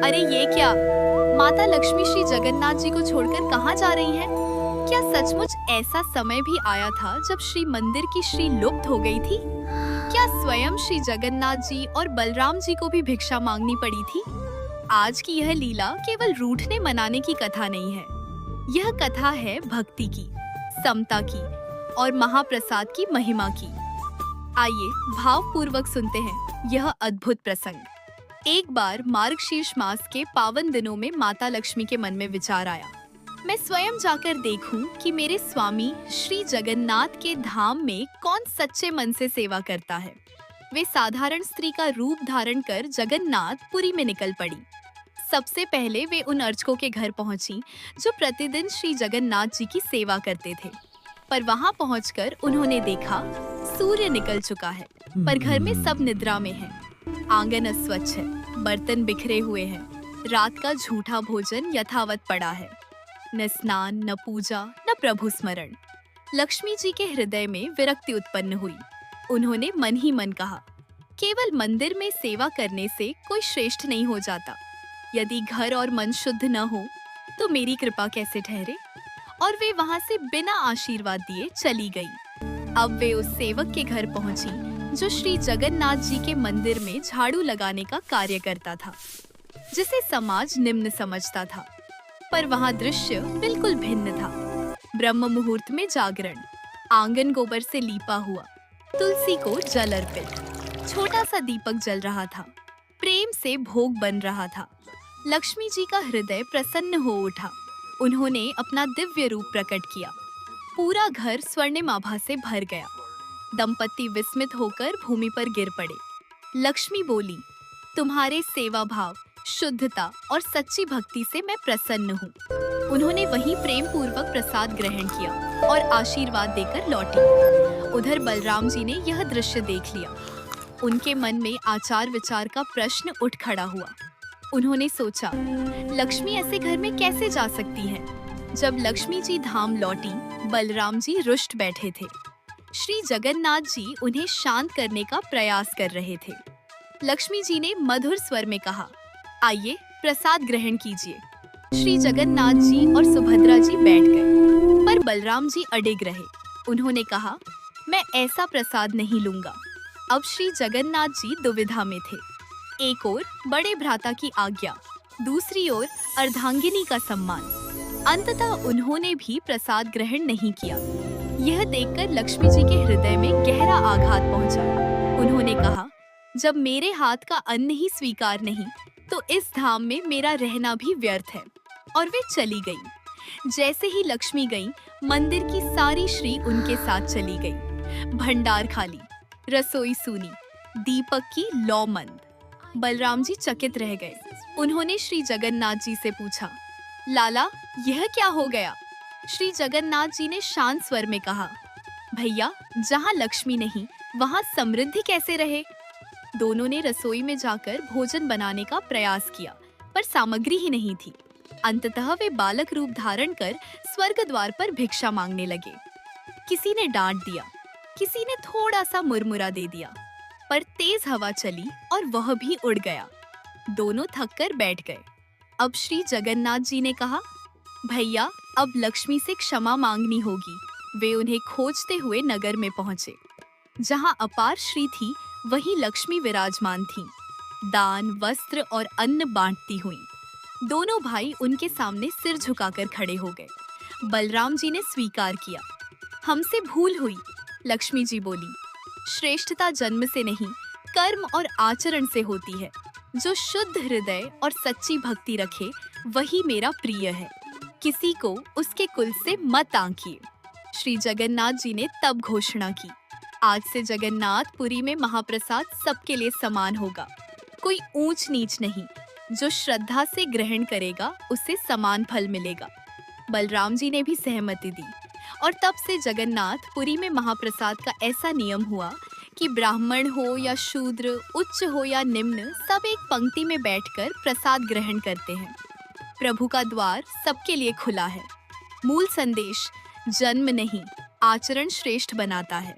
अरे ये क्या! माता लक्ष्मी श्री जगन्नाथ जी को छोड़कर कहाँ जा रही हैं? क्या सचमुच ऐसा समय भी आया था जब श्री मंदिर की श्री लुप्त हो गई थी? क्या स्वयं श्री जगन्नाथ जी और बलराम जी को भी भिक्षा मांगनी पड़ी थी? आज की यह लीला केवल रूठने मनाने की कथा नहीं है। यह कथा है भक्ति की, समता की और महाप्रसाद की महिमा की। आइए भावपूर्वक सुनते हैं यह अद्भुत प्रसंग। एक बार मार्गशीर्ष मास के पावन दिनों में माता लक्ष्मी के मन में विचार आया, मैं स्वयं जाकर देखूं कि मेरे स्वामी श्री जगन्नाथ के धाम में कौन सच्चे मन से सेवा करता है। वे साधारण स्त्री का रूप धारण कर जगन्नाथपुरी में निकल पड़ी। सबसे पहले वे उन अर्चकों के घर पहुंची जो प्रतिदिन श्री जगन्नाथ जी की सेवा करते थे। पर वहां पहुंचकर उन्होंने देखा सूर्य निकल चुका है, पर घर में सब निद्रा में हैं। आंगन अस्वच्छ है, बर्तन बिखरे हुए हैं, रात का झूठा भोजन यथावत पड़ा है। न स्नान, न पूजा, न प्रभु स्मरण। लक्ष्मी जी के हृदय में विरक्ति उत्पन्न हुई। उन्होंने मन ही मन कहा, केवल मंदिर में सेवा करने से कोई श्रेष्ठ नहीं हो जाता। यदि घर और मन शुद्ध न हो तो मेरी कृपा कैसे ठहरे? और वे वहां से बिना आशीर्वाद दिए चली गई। अब वे उस सेवक के घर पहुंची जो श्री जगन्नाथ जी के मंदिर में झाड़ू लगाने का कार्य करता था, जिसे समाज निम्न समझता था। पर वहां दृश्य बिल्कुल भिन्न था। ब्रह्म मुहूर्त में जागरण, आंगन गोबर से लीपा हुआ, तुलसी को जल अर्पित, छोटा सा दीपक जल रहा था, प्रेम से भोग बन रहा था। लक्ष्मी जी का हृदय प्रसन्न हो उठा। उन्होंने अपना दिव्य रूप प्रकट किया। पूरा घर स्वर्णिम आभा से भर गया। दंपति विस्मित होकर भूमि पर गिर पड़े। लक्ष्मी बोली, तुम्हारे सेवा भाव, शुद्धता और सच्ची भक्ति से मैं प्रसन्न हूँ। उन्होंने वहीं प्रेम पूर्वक प्रसाद ग्रहण किया और आशीर्वाद देकर लौटी। उधर बलराम जी ने यह दृश्य देख लिया। उनके मन में आचार विचार का प्रश्न उठ खड़ा हुआ। उन्होंने सोचा, लक्ष्मी ऐसे घर में कैसे जा सकती है? जब लक्ष्मी जी धाम लौटी, बलराम जी रुष्ट बैठे थे। श्री जगन्नाथ जी उन्हें शांत करने का प्रयास कर रहे थे। लक्ष्मी जी ने मधुर स्वर में कहा, आइए प्रसाद ग्रहण कीजिए। श्री जगन्नाथ जी और सुभद्रा जी बैठ गए, पर बलराम जी अडिग रहे। उन्होंने कहा, मैं ऐसा प्रसाद नहीं लूंगा। अब श्री जगन्नाथ जी दुविधा में थे। एक ओर बड़े भ्राता की आज्ञा, दूसरी ओर अर्धांगिनी का सम्मान। अंततः उन्होंने भी प्रसाद ग्रहण नहीं किया। यह देखकर लक्ष्मी जी के हृदय में गहरा आघात पहुंचा। उन्होंने कहा, जब मेरे हाथ का अन्न ही स्वीकार नहीं, तो इस धाम में मेरा रहना भी व्यर्थ है। और वे चली गईं। जैसे ही लक्ष्मी गईं, मंदिर की सारी श्री उनके साथ चली गई। भंडार खाली, रसोई सूनी, दीपक की लौ मंद। बलराम जी चकित रह गए। उन्होंने श्री जगन्नाथ जी से पूछा, लाला, यह क्या हो गया? श्री जगन्नाथ जी ने शांत स्वर में कहा, भैया, जहाँ लक्ष्मी नहीं वहाँ समृद्धि कैसे रहे? दोनों ने रसोई में जाकर भोजन बनाने का प्रयास किया, पर सामग्री ही नहीं थी। अंततः वे बालक रूप धारण कर स्वर्ग द्वार पर भिक्षा मांगने लगे। किसी ने डांट दिया, किसी ने थोड़ा सा मुरमुरा दे दिया, पर तेज हवा चली और वह भी उड़ गया। दोनों थक कर बैठ गए। अब श्री जगन्नाथ जी ने कहा, भैया, अब लक्ष्मी से क्षमा मांगनी होगी। वे उन्हें खोजते हुए नगर में पहुंचे। जहां अपार श्री थी, वहीं लक्ष्मी विराजमान थी। दान, वस्त्र और अन्न बांटती हुई। दोनों भाई उनके सामने सिर झुकाकर खड़े हो गए। बलराम जी ने स्वीकार किया, हमसे भूल हुई। लक्ष्मी जी बोली, श्रेष्ठता जन्म से नहीं, कर्म और आचरण से होती है। जो शुद्ध हृदय और सच्ची भक्ति रखे, वही मेरा प्रिय है। किसी को उसके कुल से मत आंकिए। श्री जगन्नाथ जी ने तब घोषणा की, आज से जगन्नाथपुरी में महाप्रसाद सबके लिए समान होगा। कोई ऊंच नीच नहीं। जो श्रद्धा से ग्रहण करेगा, उसे समान फल मिलेगा। बलराम जी ने भी सहमति दी और तब से जगन्नाथपुरी में महाप्रसाद का ऐसा नियम हुआ कि ब्राह्मण हो या शूद्र, उच्च हो या निम्न, सब एक पंक्ति में बैठकर प्रसाद ग्रहण करते हैं। प्रभु का द्वार सबके लिए खुला है। मूल संदेश, जन्म नहीं, आचरण श्रेष्ठ बनाता है।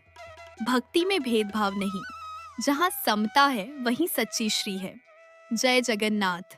भक्ति में भेदभाव नहीं। जहाँ समता है, वहीं सच्ची श्री है। जय जगन्नाथ।